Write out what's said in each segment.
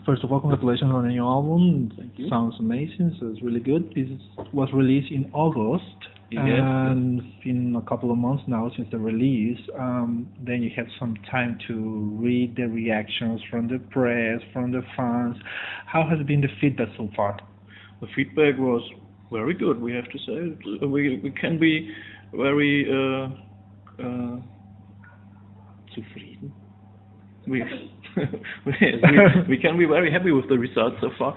First of all, congratulations on your album. Thank you. Sounds amazing, so it's really good. This was released in August, Yes. and in a couple of months now since the release, then you had some time to read the reactions from the press, from the fans. How has been the feedback so far? The feedback was very good, we have to say. We can be very zufrieden. We, we can be very happy with the results so far.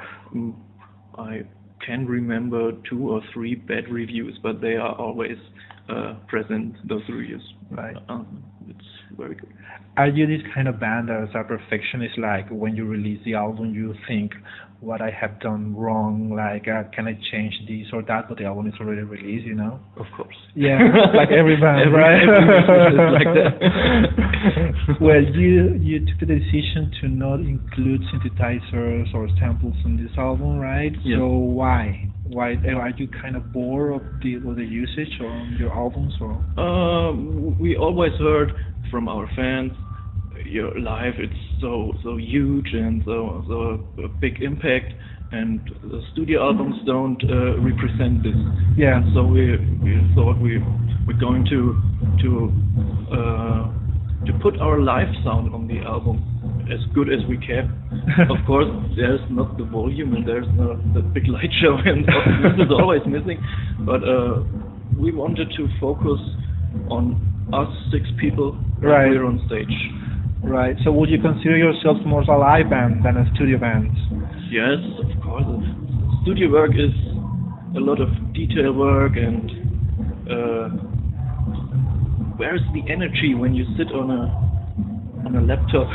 I can remember 2 or 3 bad reviews, but they are always present, those reviews. Right. It's very good. Are you this kind of band that is a perfectionist, like when you release the album you think what I have done wrong, like can I change this or that, but the album is already released, you know? Of course. Yeah, like every band, right? Every is like that. Well, you took the decision to not include synthesizers or samples on this album, right? Yeah. So why? Why are you kind of bored of the usage on your albums, or? We always heard from our fans, your live it's so huge and so a big impact, and the studio albums don't represent this. Yeah. And so we thought we're going to put our live sound on the album as good as we can. Of course, there's not the volume and there's not the big light show, and this is always missing. But we wanted to focus on us 6 people Right. here on stage. Right. So would you consider yourselves more a live band than a studio band? Yes, of course. Studio work is a lot of detail work, and where's the energy when you sit on a laptop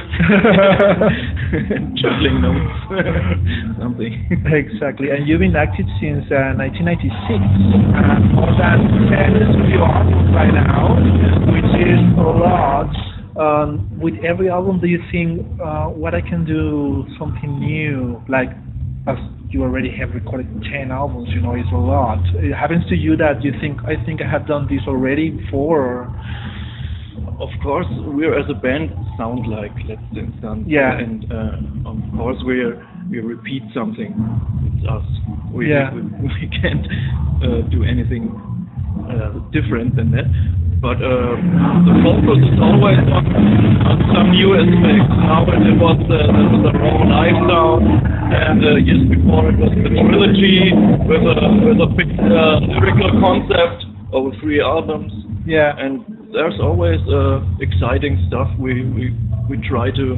juggling notes? Something. Exactly. And you've been active since 1996, and more than 10 studio albums right now, which is a lot. With every album, do you think what I can do something new, like as you already have recorded 10 albums, you know, it's a lot. It happens to you that you think, I think I have done this already before? Or? Of course, we're as a band sound like Letzte Instanz. Yeah. And of course we repeat something. It's us. We can't do anything different than that. But the focus is always on some new aspects. Now it was the raw live sound, and years before it was the trilogy with a big lyrical concept over 3 albums. Yeah. And there's always exciting stuff. We try to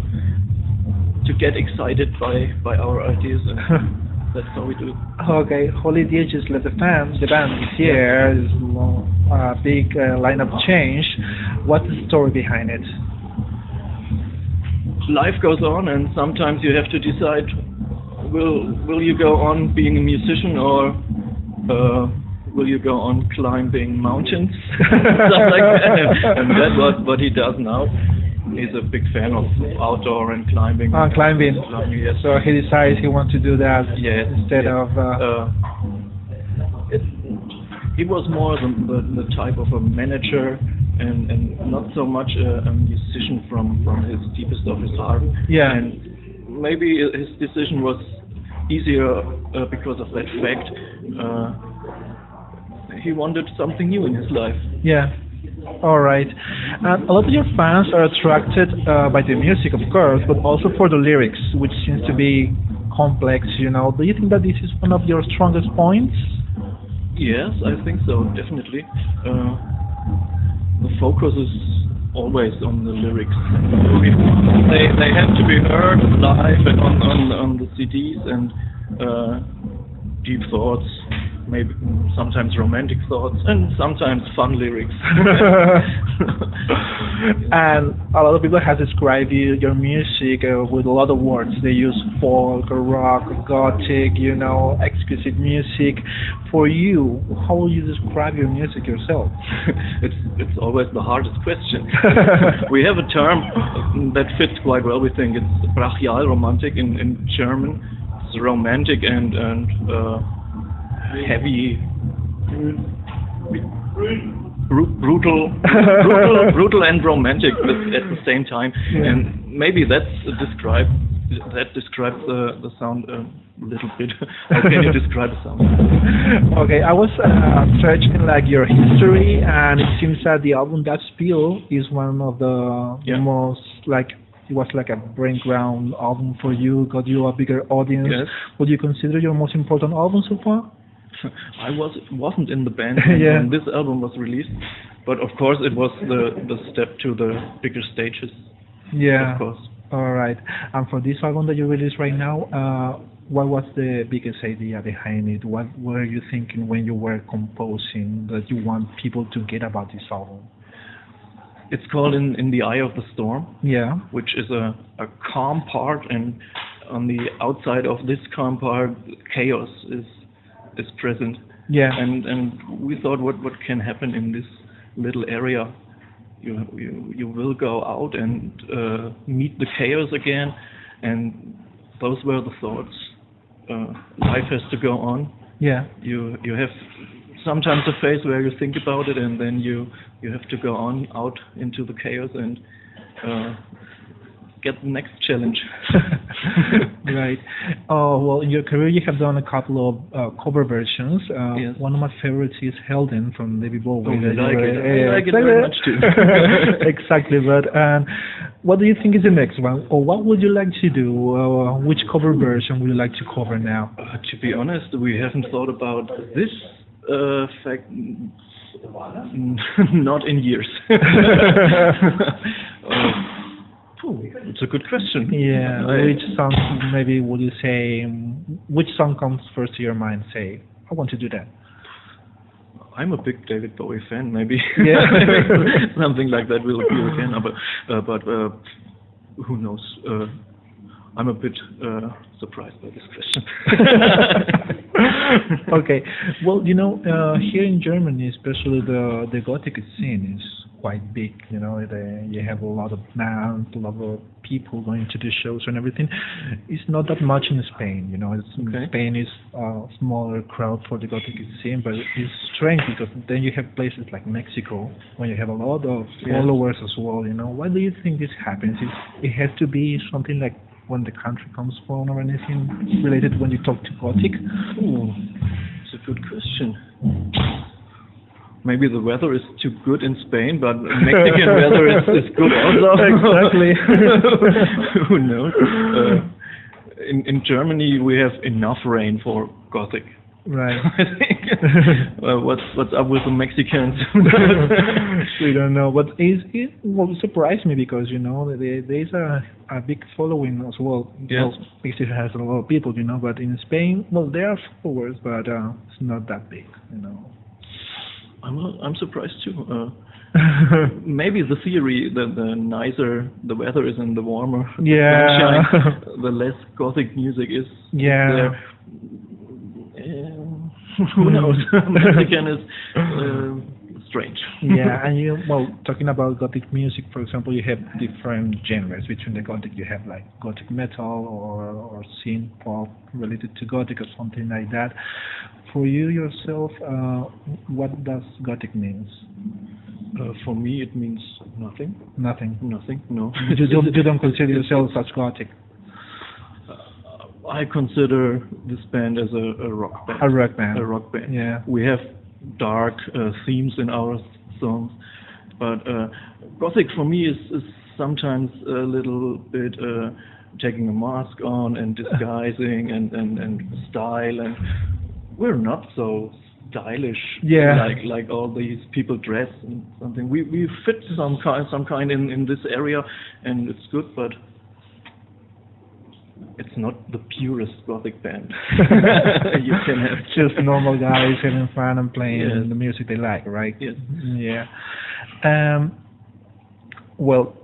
get excited by our ideas, and that's how we do it. Okay, Holy Diages left the band this year. There's a big lineup change. What's the story behind it? Life goes on, and sometimes you have to decide: will you go on being a musician, or will you go on climbing mountains? Stuff like that. And that's what he does now. He's a big fan of outdoor and climbing. Climbing. Yes. So he decides he wants to do that instead of. He was more the type of a manager, and not so much a musician from his deepest of his heart. Yeah. And maybe his decision was easier because of that fact. He wanted something new in his life. Yeah. All right. A lot of your fans are attracted by the music, of course, but also for the lyrics, which seems to be complex, you know. Do you think that this is one of your strongest points? Yes, I think so, definitely. The focus is always on the lyrics. They have to be heard live and on the CDs, and deep thoughts, maybe sometimes romantic thoughts, and sometimes fun lyrics. And a lot of people have described your music with a lot of words. They use folk, rock, gothic, you know, exquisite music. For you, how will you describe your music yourself? It's always the hardest question. We have a term that fits quite well, we think. It's Brachialromantik in German. It's romantic and heavy, brutal and romantic at the same time. Yeah. And maybe that's described that describes the sound a little bit. How can you describe the sound? Okay, I was searching like your history, and it seems that the album That Spiel is one of the most like. It was like a brain ground album for you, got you a bigger audience. Yes. Would you consider your most important album so far? wasn't in the band when this album was released, but of course it was the step to the bigger stages. Yeah. Of course. All right. And for this album that you released right now, what was the biggest idea behind it? What were you thinking when you were composing that you want people to get about this album? It's called In the Eye of the Storm. Yeah. Which is a calm part, and on the outside of this calm part, chaos is present. Yeah. And we thought, what can happen in this little area? You will go out and meet the chaos again, and those were the thoughts. Life has to go on. Yeah. You have sometimes a phase where you think about it, and then you have to go on out into the chaos and get the next challenge. Right. Oh, well, in your career you have done a couple of cover versions. Yes. One of my favorites is Helden from David Bowie. Oh, I like it very much too. Exactly, but what do you think is the next one? Or what would you like to do? Which cover version would you like to cover now? To be honest, we haven't thought about this fact not in years. It's a good question. Yeah, which song maybe would you say, which song comes first to your mind? Say, I want to do that. I'm a big David Bowie fan, maybe. Yeah. Something like that will appeal again, but who knows? I'm a bit surprised by this question. Okay. Well, you know, here in Germany, especially the Gothic scene is quite big. You know, you have a lot of bands, a lot of people going to the shows and everything. It's not that much in Spain. You know, Spain is a smaller crowd for the Gothic scene, but it's strange because then you have places like Mexico where you have a lot of followers as well. You know, why do you think this happens? It has to be something like when the country comes from or anything related when you talk to Gothic? Ooh, it's a good question. Maybe the weather is too good in Spain, but Mexican weather is good also. Exactly. Who knows? In Germany, we have enough rain for Gothic. Right. I think. What's up with the Mexicans? We don't know, but it will surprise me because you know there's a big following as well. Yes. Well, Mexico has a lot of people, you know, but in Spain, well, there are followers, but it's not that big, you know. I'm surprised too. Maybe the theory that the nicer the weather is and the warmer the sunshine, the less Gothic music is there. Who knows? Mexican is strange. Yeah, and talking about Gothic music, for example, you have different genres between the Gothic. You have like Gothic metal or synth pop related to Gothic or something like that. For you yourself, what does Gothic mean? For me, it means nothing. Nothing. Nothing. No. You don't consider yourself as Gothic. I consider this band as a rock band. A rock band. A rock band. Yeah. We have dark themes in our songs, but Gothic for me is sometimes a little bit taking a mask on and disguising and style, and we're not so stylish like all these people dress and something. We fit some kind in this area, and it's good, but it's not the purest Gothic band. You can have just normal guys having fun and playing the music they like, right? Yes. Yeah. Well,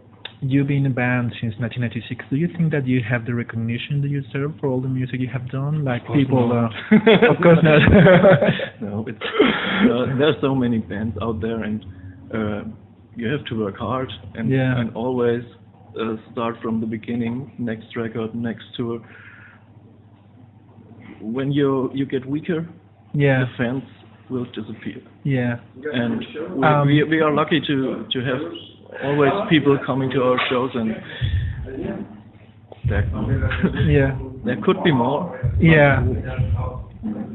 you've been in a band since 1996. Do you think that you have the recognition that you deserve for all the music you have done? Like people, of course not. No, there's so many bands out there, and you have to work hard and always start from the beginning. Next record, next tour. When you get weaker, the fans will disappear. Yeah. And we are lucky to have always people coming to our shows, and there could be more. Yeah.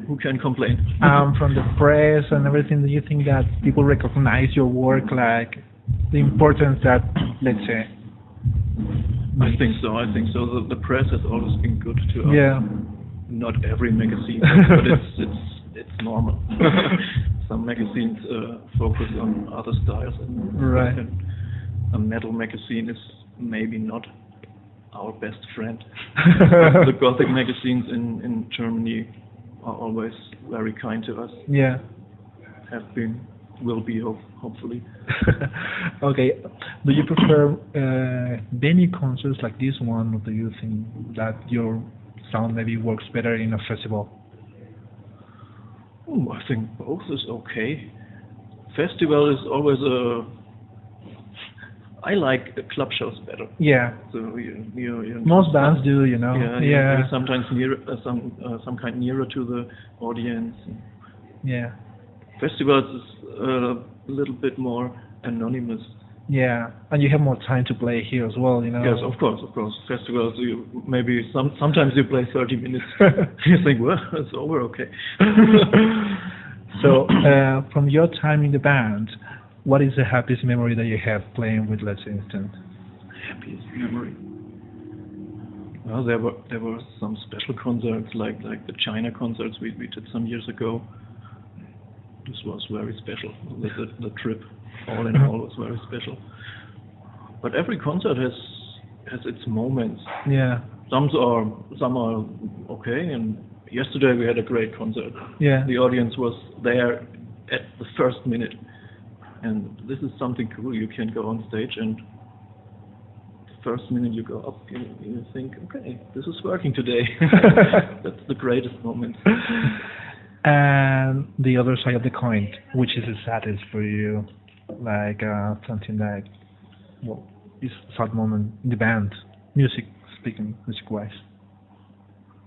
Who can complain? From the press and everything, do you think that people recognize your work, like the importance that, let's say? I think so. The press has always been good to us. Yeah. Not every magazine, but it's normal. Some magazines focus on other styles, right. And a metal magazine is maybe not our best friend. The Gothic magazines in Germany are always very kind to us. Yeah. Have been, will be, hopefully. Okay. Do you prefer venue concerts like this one, or do you think that your sound maybe works better in a festival? I think both is okay. Festival is always I like club shows better. Yeah. So you most bands do, you know. Yeah. You're sometimes near some kind nearer to the audience. Yeah. Festivals is a little bit more anonymous. Yeah, and you have more time to play here as well, you know. Yes, of course. Festivals, maybe sometimes you play 30 minutes. You think, well, it's over, okay. So, from your time in the band, what is the happiest memory that you have playing with Letzte Instanz? Happiest memory? Well, there were some special concerts, like the China concerts we did some years ago. This was very special. The trip, all in all, was very special. But every concert has its moments. Yeah. Some are okay. And yesterday we had a great concert. Yeah. The audience was there at the first minute, and this is something cool. You can go on stage, and the first minute you go up, you think, okay, this is working today. That's the greatest moment. And the other side of the coin, which is the saddest for you, like something like, well, is a sad moment in the band, music-wise.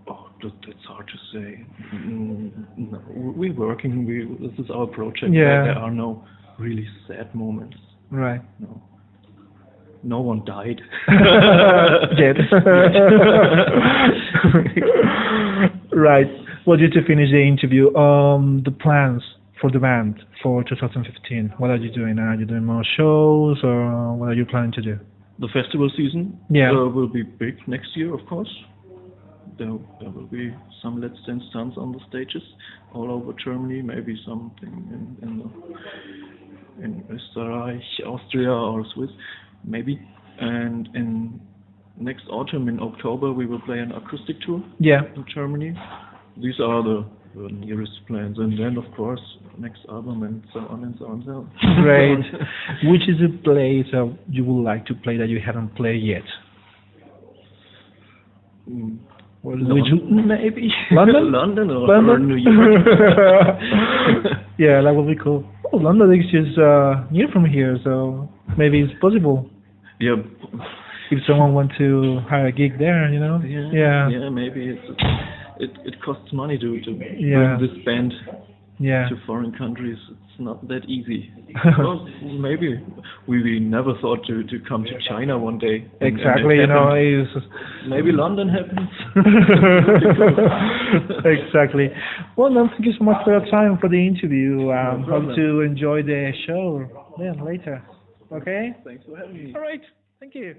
Oh, that's hard to say. No, we're working. This is our project. Yeah. There are no really sad moments. Right. No one died. Yet. Right. Well, just to finish the interview, the plans for the band for 2015, what are you doing? Are you doing more shows, or what are you planning to do? The festival season will be big next year, of course. There will be some Letzte Instanz on the stages all over Germany, maybe something in Österreich, Austria, or Swiss, maybe. And in next autumn, in October, we will play an acoustic tour in Germany. These are the nearest plans, and then of course next album, and so on and so on. So. Great. Which is a place you would like to play that you haven't played yet? Well, maybe London? London or New York. Yeah, that would be cool. Oh, London is just near from here, so maybe it's possible. Yeah. If someone wants to hire a gig there, you know. Yeah, maybe it costs money to bring this band to foreign countries. It's not that easy. Well, maybe we never thought to come to China one day. Exactly, you know. Maybe London happens. Exactly. Well, then, thank you so much for your time for the interview. Hope to enjoy the show then later. Okay? Thanks for having me. All right. Thank you.